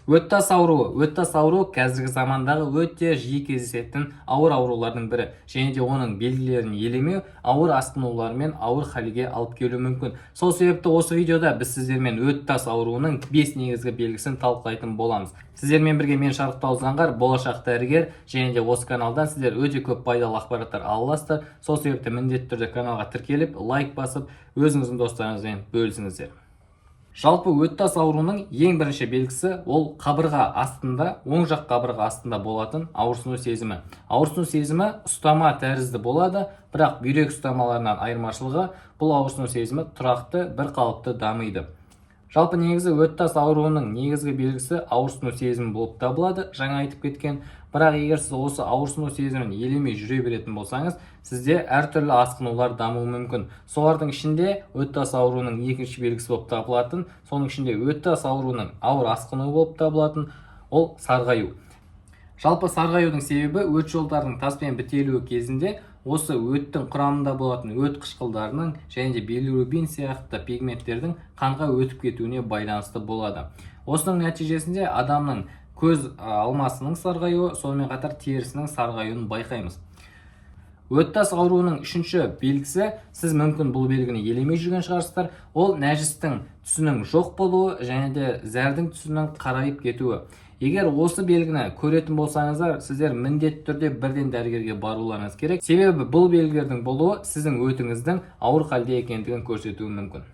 Өт тас ауруы қазіргі замандағы өте жиі кездесетін ауыр аурулардың бірі, және де оның белгілерін елемеу ауыр асқынулар мен ауыр халге алып келуі мүмкін. Сол себепті осы видеода біз сіздермен өт тас ауруының 5 негізгі белгісін талқылайтын боламыз. Сіздермен бірге мен Шарықтау Заңғар, болашақ дәрігер, және де осы каналдан сіздер өте көп пайдалы ақпараттар ала аласыздар. Сол себепті міндетті түрде каналға тіркеліп, лайк басып, өзіңіздің достарыңызбен бөлісіңіздер. Жалпы өт тас ауруының ең бірінші белгісі ол қабырға астында, оң жақ қабырға астында болатын ауырсыну сезімі. Ауырсыну сезімі ұстама тәрізді болады, бірақ бүйрек ұстамаларынан айырмашылығы бұл ауырсыну сезімі тұрақты, бір қалыпты дамиды. Жалпы негізі өт тас ауруының негізгі белгісі ауырсыну сезімі болып табылады, жаңа айтып кеткен. Бірақ егер сіз осы ауырсыну сезімін елемей жүре беретін болсаңыз, сізде әртүрлі асқынулар дамуы мүмкін. Солардың ішінде өт тас ауруының екінші белгісі болып табылатын, соның ішінде өт тас ауруының ауыр асқынуы болып табылатын, ол сарғаю. Жалпы сарғаюдың себебі өт жолдарының таспен бітелуі кезінде осы өттің құрамында болатын өт қышқылдарының және де билирубин сияқты пигменттердің қанға өтіп кетуіне байланысты болады. Осының нәтижесінде адамның көз алмасының сарғаюы, сонымен қатар терісінің сарғаюын байқаймыз. Өт тас ауруының үшінші белгісі, сіз мүмкін бұл белгіні елемей жүрген шығарсыздар, ол нәжістің түсінің жоқ болуы және де зәрдің түсінің қарайып кетуі. Егер осы белгіні көретін болсаңыздар, сіздер міндетті түрде бірден дәрігерге баруларыңыз керек. Себебі бұл белгілердің болуы сіздің өтіңіздің ауыр халде екендігін көрсетуі мүмкін.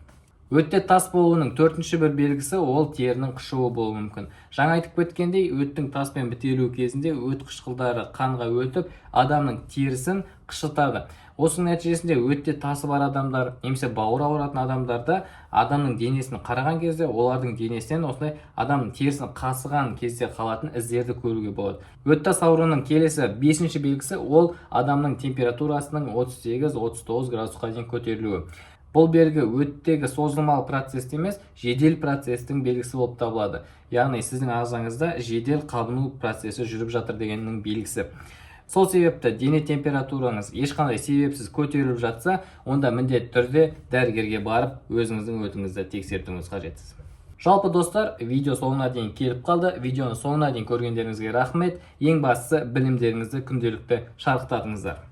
Өтте тас болуының төртінші бір белгісі ол терінің қышуы болуы мүмкін. Жаңа айтып кеткендей, өттің таспен бітелуі кезінде өт қышқылдары қанға өтіп, адамның терісін қышытады. Осының нәтижесінде өтте тасы бар адамдар, немесе бауыр ауыратын адамдарда адамның денесін қараған кезде, олардың денесінен осылай адамның терісін қасыған кезде қалатын іздерді көруге болады. Өт тас ауруының келесі бесінші белгісі ол адамның температурасының 38-39 градусқа дейін көтерілуі. Бұл белгі өттегі созылмалы процесс емес, жедел процестің белгісі болып табылады. Яғни сіздің ағзаңызда жедел қабыну процесі жүріп жатыр дегеннің белгісі. Сол себепті дене температураңыз ешқандай себепсіз көтеріліп жатса, онда міндетті түрде дәрігерге барып, өзіңіздің өтіңізді тексертуіңіз қажетсіз. Жалпы достар, видео соңына дейін келіп қалды. Видеоны соңына дейін көргендеріңізге рахмет. Ең бастысы білімдеріңізді күнделікті шарықтатыңыздар.